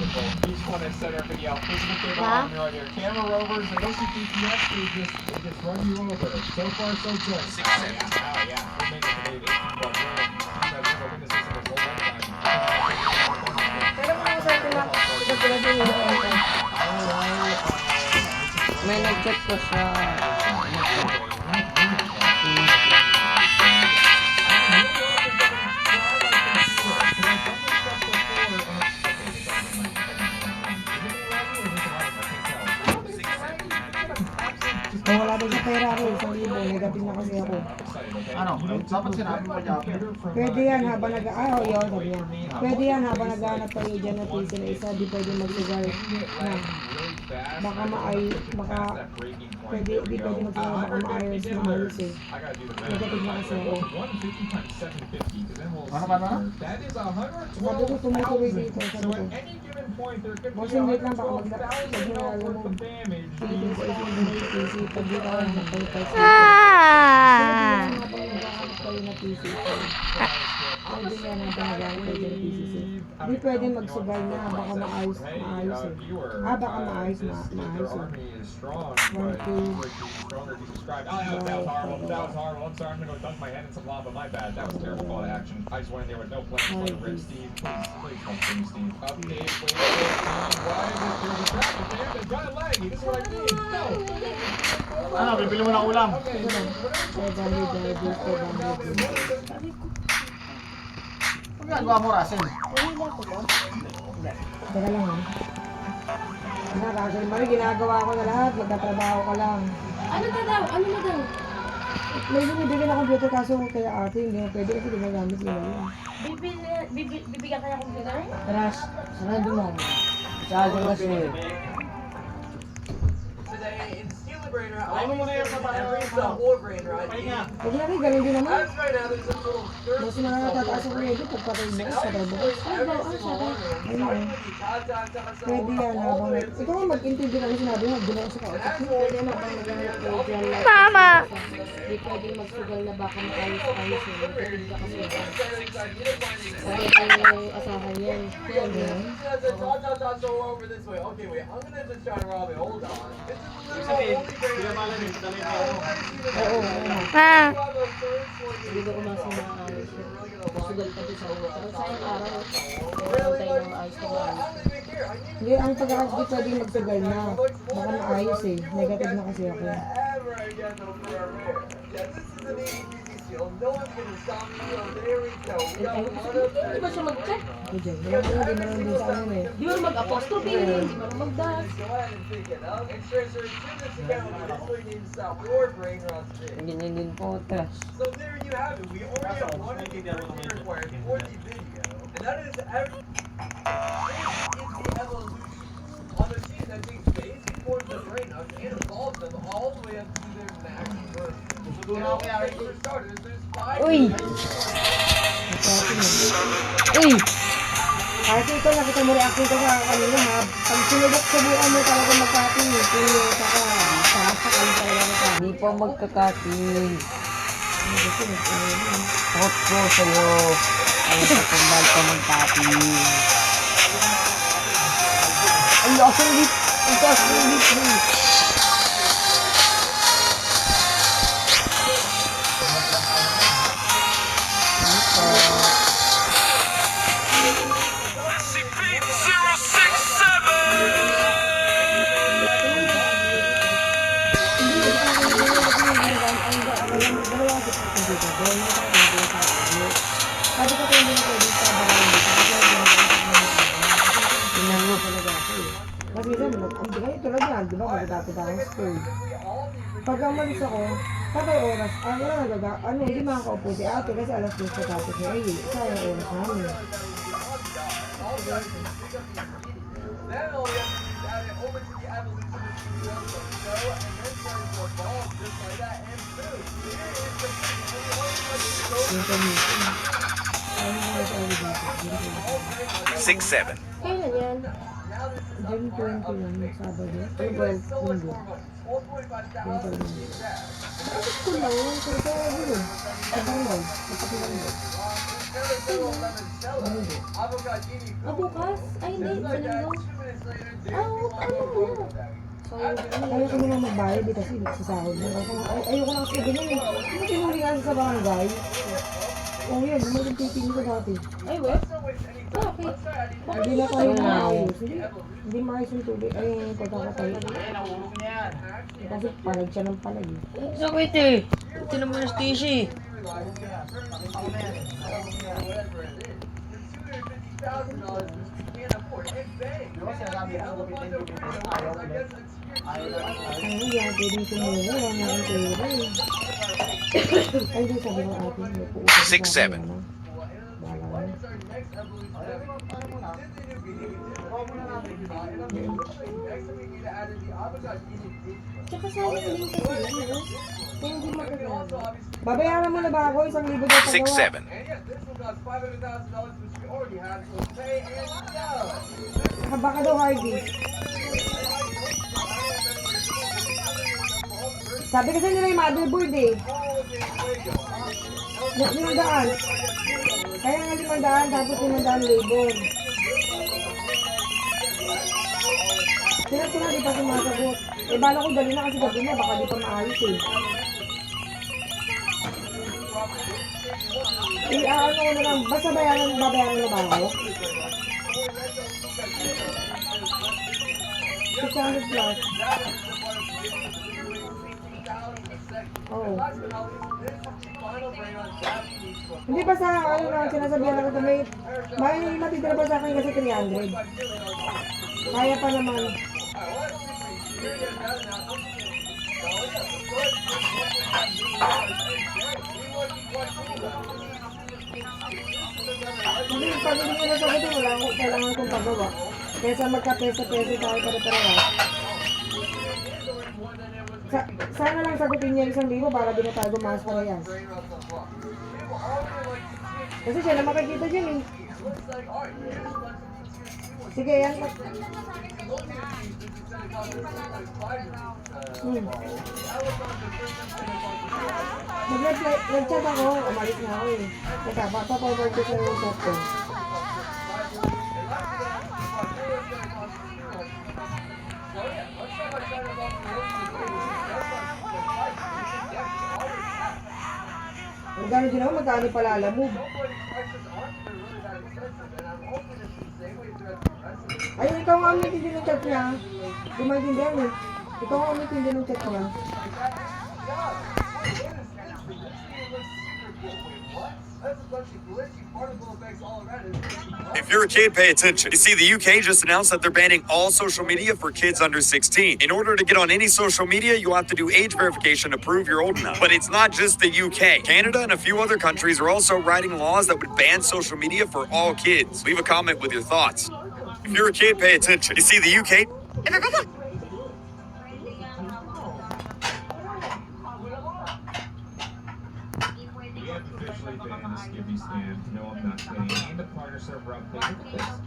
simple. Each one has set our video. Physical cable on their camera rovers. They don't do GPS. They just run you over. So far, so good. 6-7. Oh yeah, we're making the big 18-1 win. You guys never win this season this whole lifetime. Pero kung nasa atin lang, pagkakilala yung ito. May nag-chat ko sa... Kung wala din sa pera ako, 1,000, negative na kasi ako. Ano? Dapat sinabi mo niya. Pwede yan habang nag-aayaw, yun, sabi niya. Pwede yan habang naghahanap kayo dyan na piso na isa, di pwede magsugal na. Baka pwede, di pwede magsugal, baka maayos na maayos eh. Negative na kasi ako. Ano? Sabi ko tumutuloy dito, sabi ko. Bossing wait lang, baka mag-alam mo. Philippines 18 PC, pag dito ako mag-bypass dito. Pwede na PC. Pwede nga na panagamit kayo dyan PCC. Hindi pwede magsugal na, baka maayos eh. Baka maayos eh. 1, 2. That was horrible. I'm sorry, I'm gonna go dunk my head in some lava. My bad. That was a terrible call to action. I just went in there with no plans to rip Steve. Please don't bring Steve. Update, wait, why is it there's a traffic jam? It's kind of laggy. This is what I mean. No. Ano, bibili mo ng ulam. Okay. Ano ginagawa mo, Rasen? Teka lang ha. Russell, mali, ginagawa ko na lahat. Magtatrabaho ka lang. Ano na daw? Ano na daw? May binibigyan na computer kaso kaya ate, hindi mo pwede kasi ginagamit nila yun. Bibigyan ka ng computer? Rush, sarado mo. Sarado kasi. Ano mo na yun sa Huwag na rin, ganun din naman. Mas na natataas ako ngayon, pagpatay mo, sa trabaho. Ayun. Pwede yan habang... Ikaw nga mag-intindi na lang sinabi mo, doon ako sa kausap mo. Pwede na bang naghanap kayo dyan like... Mama! Hindi pwedeng magsugal na baka maayos-ayos yun. Pwede ka kasi sabi ko yung asahan niya. Yan yun. Okay, wait. I'm gonna just try to rob it. Hold on. Oo. Ah, Hindi ko kumasa maayos yun. Magsugal ka doon sa ulo. Pero sa yung araw, meron tayo ng ayos na maayos. Hindi, ang pagkakasdi pwedeng magsugal na. Baka maayos eh. Negative na kasi ako. Hindi ba siya mag-check? Hindi, hindi marunong din sa amin eh. Di ba mag-apostrophe? Hindi ba mag-dash? Ganyan din po, trash. So there you have it. We already have one of the things required for the video, and that is every. This is the evolution of a machine that takes basic forms of brain and evolves them all the way up to their maximum version. For starters, there's 5 Uy! Uy! Kasi ito, nakita mo reaction ko sa kanina ha. Pag subukan mo talaga magkating eh. Pulo, saka, sa kalong ka. Hindi po magkakating. Takot po sa'yo. Ay, sa pagmal pa magkating. Ang lakas ng lip. Ang lakas ng lip. Sabi ko kayo din pwede sa barangay dito. Tinango talaga ako eh. Kasi minsan, ang di kayo tulad yan, di ba? Magdadapit ako sa school. Pag umalis ako, patay oras, wala nagaga, hindi makakaupo si ate kasi alas 2 sa tapos niya. Ay, sayang oras namin. Then all you have to do is add it over to the evolution of the studio, and then start to evolve just like that, and boom, here is the Yung kamitin. 6-7. Kailan yan? June 21, Sabado. 12, Linggo. School lang yun. Sa Barangay. Sa Barangay. Ah, bukas? Ay, hindi. Sa linggo. Ano mo? Ayaw ko naman magbayad eh kasi sasahod mo. Ayoko na kasi ganyan eh. Hindi tinuli kasi sa barangay. Oo yan, bumalik titingin ko dati. Ay, weh? Bakit? Hindi na tayo maayos. Hindi maayos yung tubig. Ay, yung pagkakatayo. Nahulog niya yan. Kasi palag siya ng palag eh. Sakit eh. Tinan mo yung stishy. Ay, hindi ako pwedeng sumuha. Wala na akong pera eh. Ay, hindi sabi ng ate. May puusap. 6-7. Bahala na. Tsaka sayang din kasi yan, no? Kung hindi magagawa. Babayaran mo na ba ako? 1,000 daw pagawa. 6-7. Baka daw Hardy. Sabi kasi nila yung motherboard eh. 500. Kaya nga 500 tapos 500 labor. Sila ko na di pa sumasagot. Eh bala ko dali na kasi gabi na baka di pa maayos eh. Ano ko na lang, basta babayaran na ba ako? 600 plus. Oo. Hindi pa sa ano na sinasabihan ako ito, may matitira pa sa akin kasi 300. Kaya pa naman. Hindi, pag hindi nyo nasagutin, wala akong kailangan kong pagawa. Kesa magka-peso-peso tayo para-para. Sana lang sagutin niya 1,000 para di na tayo gumas para yan. Kasi siya na makikita dyan eh. Sige, yan. Nag-chat ako, umalis na ako eh. Teka, papaforward ko sa yung chat ko. Magkano din ako, magkano pala alamog. Ayun, ikaw nga umitindi ng chat niya. Di maintindihan eh. Ikaw nga umitindi ng chat niya. If you're a kid, pay attention. You see, the UK just announced that they're banning all social media for kids under 16. In order to get on any social media, you have to do age verification to prove you're old enough. But it's not just the UK. Canada and a few other countries are also writing laws that would ban social media for all kids. Leave a comment with your thoughts. If you're a kid, pay attention. You see, the UK... Officially banned the Skippy stand. No, I'm not kidding. And the partner server update.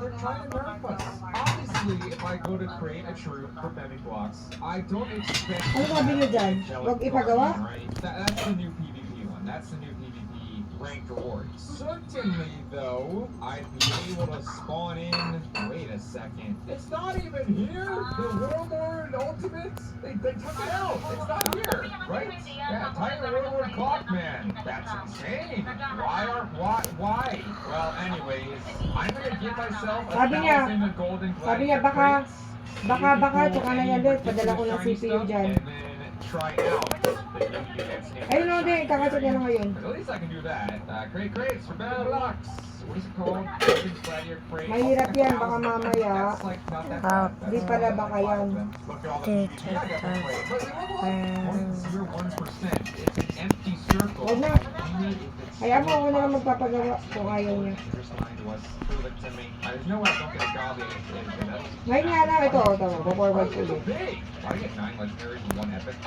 They're trying to nerf us. Obviously, if I go to create a troop for Mimic Blocks, I don't expect. Ano sabi niyo dyan? Huwag ipagawa? Right? That's the new PvP one. That's the new PvP ranked reward. Certainly, though, I'd be able to spawn in. Wait a second. It's not even here. The Warlord Ultimate. They took it out. It's not here, right? Yeah, Tiger Warlord Clockman. That's insane. Why? Well, anyways, I'm gonna give myself a Sabi niya, 1,000 golden Sabi niya, baka, tsaka na yan din. Padala ko ng CPU dyan. and then try out the new units. Ayun o, din. Kakachat niya na ngayon. At least I can do that. Create crates for battle blocks. What is it called? Mahirap yan, baka mamaya. That's like not that bad. Di pala baka yan. Look at all the yeah, I got that right. But you're 1%. It's an empty circle. Wag na. Kaya mo ako na lang magpapagawa kung ayaw niya. Prove it to me. There's no way I don't get a godly into that. Ngayon nga lang, ito, pa-forward ko It's ulit. big. Why get 9 legendaries and 1 epic?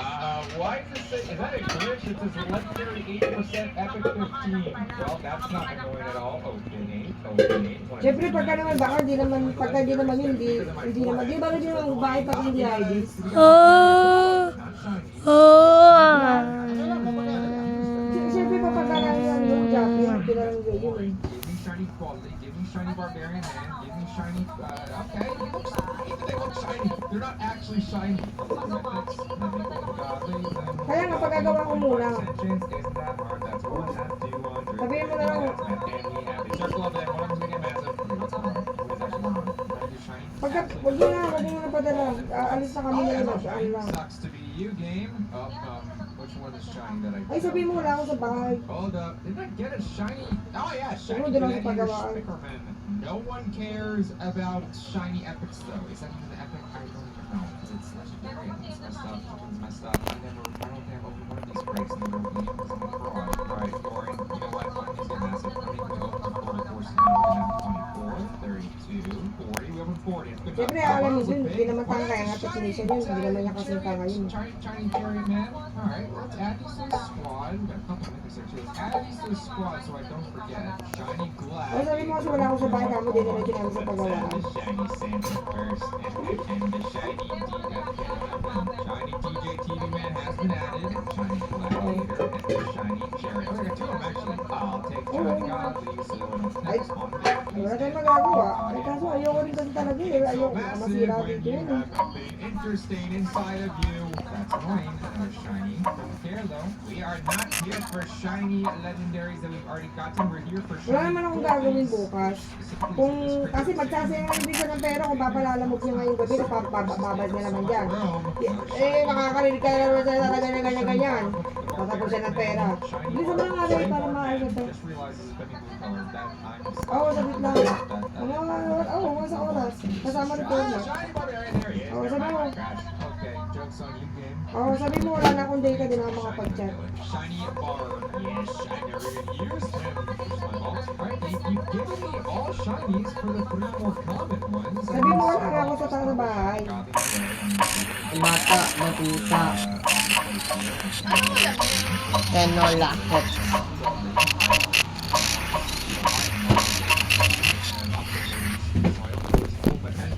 Why does it say, is that a glitch? It says legendary 8%, epic 15. Well, that's not annoying at all. Okay. Siyempre, pagka naman baka, pagka di naman yun, hindi naman. Di ba rin yung bahay pag hindi IDs? Siyempre, pagka namin yung jacket, pinarang yung yun eh. Give me shiny quality. Give me shiny barbarian man. Give me shiny. Okay, they look shiny. They're not actually shiny. Kaya nga, pagkagawa ko muna. Isn't that hard? That's 1 at 200. Sabihin mo na lang. And we have a circle of them. One of them's gonna get massive. What's going on? What is actually going on? Can I do shiny? Pagka, huwag mo na padala. Aalis na kami na lang. Shiny lang. sucks to be you, game. Which one is shiny that I Ay, sabihin mo wala ako sa bahay. Hold up. Did I get a shiny? Oh, yeah, shiny. Ano, doon ako Canadian pagawaan. Spickerman. No one cares about shiny epics, though. Is that even an epic? I don't even know. Because it's legendary and it's messed up. It's messed up. I don't think I've opened one of these breaks in the real game because I'm a fraud. Alright, Lauren, you know what? I'm just getting massive. Let me go open 4 courses now. We're gonna have 24, 32, 40. We open 40. It's good. Siyempre, alam mo dun, hindi naman tangkay ang technician yun. Hindi naman niya kasing tanga yun. Shiny carry man. Alright, let's add these to the squad. We got a couple of mythics there too. Let's add these to the squad so I don't forget. Shiny Glad. O, sabi mo kasi wala ako sa bahay kamo, di na rin namin sa paggawa. The shiny Santa first and the shiny Shiny DJ TV man has been added. Shiny Gladiator and the shiny Cherry. Oh, I got 2 of them actually. I'll take shiny Godly so next on Wala tayong magagawa. Ay, kaso ayoko rin kasi talaga eh. So Ayoko, massive masira when dito you yun eh. have something interesting inside of you. That's annoying. Another shiny. Don't care though. We are not here for shiny legendaries that we've already gotten. We're here for shiny. Wala naman akong gagawin goodies. bukas. Kung, kasi magsasayang ang ibig ng pera kung papalalamog niya ngayong gabi, babad na naman dyan. Eh, nakakarinig ka na naman sa talaga na ganyan-ganyan. Tatapos siya ng pera. Bilisan mo lang nga rin para maayos ito. Just realized this is Benny Blue color that I'm Oo, sabit lang. Oo, sa oras. Kasama rin po na. Shiny Barbarian, there he is. Oh, sabi mo. Okay, joke's on you, game. Oo, sabi mo wala na akong data, di na ako makapag-chat. Shiny bar. Yes, I never even used him. Which is my fault. Alright, you've given me all shinies for the 3 more common ones. Sabi mo wala na ako sa taas ng bahay. Mata, matuta. Tenolakot.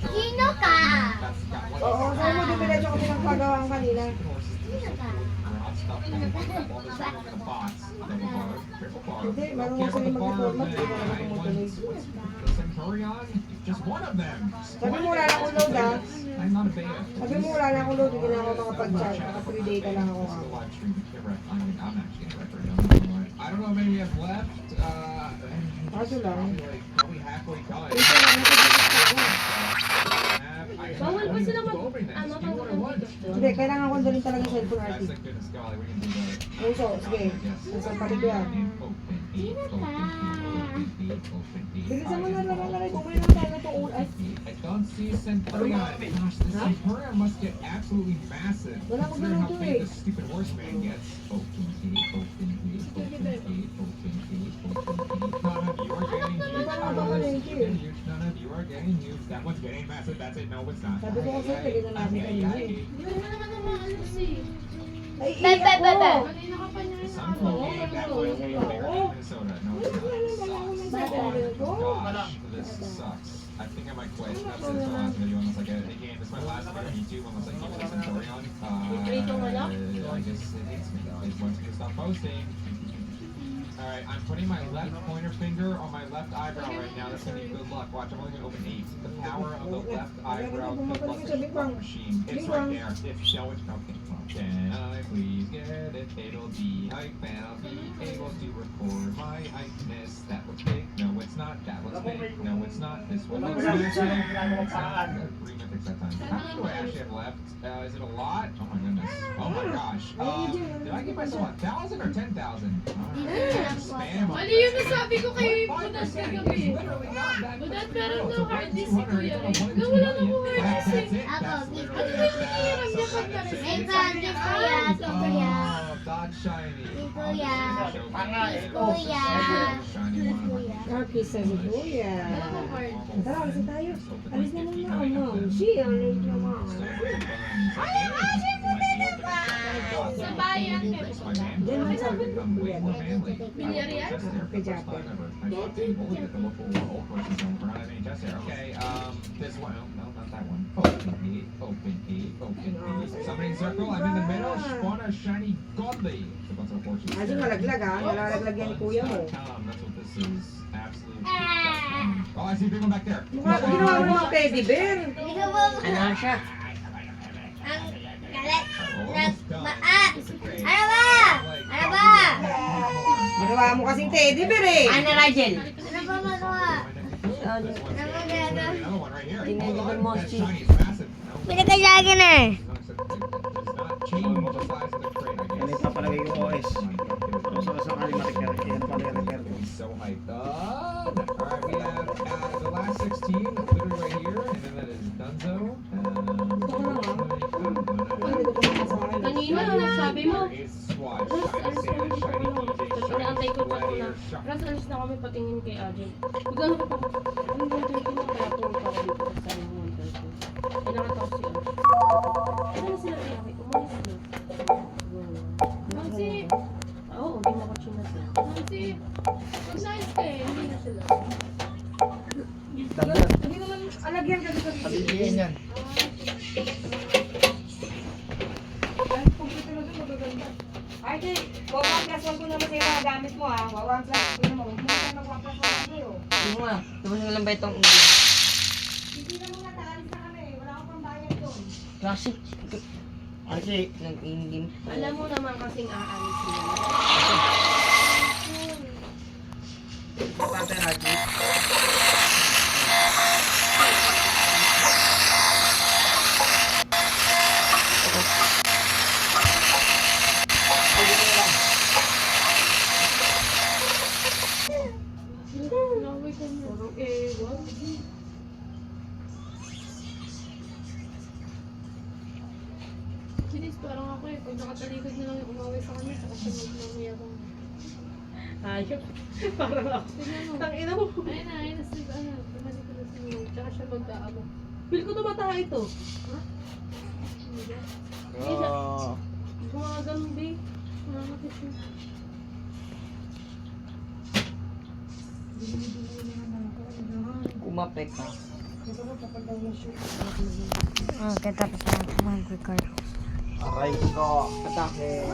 Sino ka? Oo, sabi mo dumiretso kami ng pagawaan kanina. Hindi, marunong sila mag-format, di ba naman tumutuloy. Just one of them. Sabi mo wala na akong load ah. I'm not a beta. Sabi mo wala na akong load, hindi na ako makapag-chat. Naka-free data lang ako. I'm actually gonna record it. I don't know how many we have left. Kaso lang. Probably halfway done. Ito lang, Bawal pa sila mag... Hindi, kailangan ko rin talaga cellphone That's RT. like goodness golly, we're gonna do that. Puso, sige. Isang palig ko yan. Bilisan mo na lang lang kung may lang tayo itong ulay. I don't see Centurion. Gosh, the Centurion must get absolutely massive. Wala akong Considering how ganun to big eh. the stupid horseman gets. Open gate, open gate, open gate, open gate, open gate. None of you are getting huge. None of you are getting huge. That one's getting massive. That's it. No, it's not. Sabi ko kasi, pwede na natin kanina eh. Di mo naman naman maalas eh. Ay, Bebe, bebe. Kanina ka pa niya. Some cool game that one's getting bigger than Minnesota. No, it's not. It sucks. Gosh, this sucks. I think I might quit. That's it. It's my last video. Unless I get it again. This is my last video on YouTube. Unless I keep it Centurion. I guess it hates me. It wants me to stop posting. Alright, I'm putting my left pointer finger on my left eyebrow right now. That's gonna be good luck. Watch, I'm only gonna open 8. The power of the left eyebrow good luck machine. It's right there. If show it. Okay. Can I please get it? It'll be hype and I'll be able to record my hypeness. That looks big. No, it's not. That looks big. No, it's not. This one looks massive. It's not. 3 mythics that time. How many do I actually have left? Is it a lot? Oh my goodness. Oh my gosh. Did I give myself 1,000 or 10,000? Spam. Ano yung nasabi ko kay Budat kagabi? Budat, meron na hard disk si Kuya eh. Nawala na ko hard disk eh. Ako, Ano ba yung hinihiram niya pag Ito, na-receive? si Kuya, si Kuya. Oh, Dot Shiny. Si Kuya. Si Kuya. Shiny one. Artist sa si Kuya. Wala ko hard. Tara, alis na tayo. Alis na muna ako, ma'am. Si, alis na ma'am. Sa bayan, Diyan lang sa Kuya. Bilyarian? Okay, this one, no, not that one. Oh, Open 8. Somebody in circle, I'm in the middle. Spawn a shiny godly. So that's unfortunate. Ayun, malaglag ha. Nalalaglag yan ni kuya mo. That's what this is. Absolute. Oh, I see people back there. Mukha, ginawa mo namang teddy bear. Hindi ka ba Ano siya? ang galit? Almost done. Ano ba? Ano ba? Ginawa mo kasing teddy bear eh. Ano, Rachel? Ano ba magawa? Ano ba gagawin? Another one right here. Dinedeliver mo That si... shiny is massive. No. Pinagkasaga na eh. Does not change the size of the crate, I guess. Ano ipapalagay yung OS? Pero sa kasang kalimatik yan pala yung repair ko. He's so hyped up. Alright, we have the last 16, literally right here, and then that is Dunzo. Kanina, sabi mo. Swatch, Ras, alis na kami pa shiny ano. DJ, Inaantay ko pa shiny na. Gladiator, Ras, alis na kami patingin kay Ajay. Bigla na ko pa. Ano ba ito na kaya pumunta ako dito sa ng 130. Ay nakataw si Ajay. Ano na sila kaya? Umalis na. Nancy! Oo, di makachun na sila. Nancy! Mag-nice ka eh. Hindi na sila. Hindi naman alagyan ka dito. Sabihin yan. Kahit kung ito na doon, magaganda. Ay, di. 1+1 ko naman sa'yo mga gamit mo ha. 1+1 ko naman. Huwag mo ka mag-1+1 sa'yo. Ano nga? Tapos nga lang ba itong Hindi na muna, taalis na kami. Wala akong pambayad doon. classic? Archie, Nag-in-game. Alam mo naman kasing aalis nila. Pati Archie. Naway ka na. Parang ewan. Sinis, parang ako eh. Pag nakatalikod na lang yung umaway sa kanya, saka siya magmamaya kong... Ayok. Parang ako. Tignan mo. Tangina mo. Ayun na, sleep, ano, tumalik ko na sa inyo. Tsaka siya magdaamo. Feel ko tumataha ito. Ha? Hindi siya. Gumagano, babe. Nangangatit siya. Kumapek ka. Okay, tapos na mag-record. Aray ko. Atake.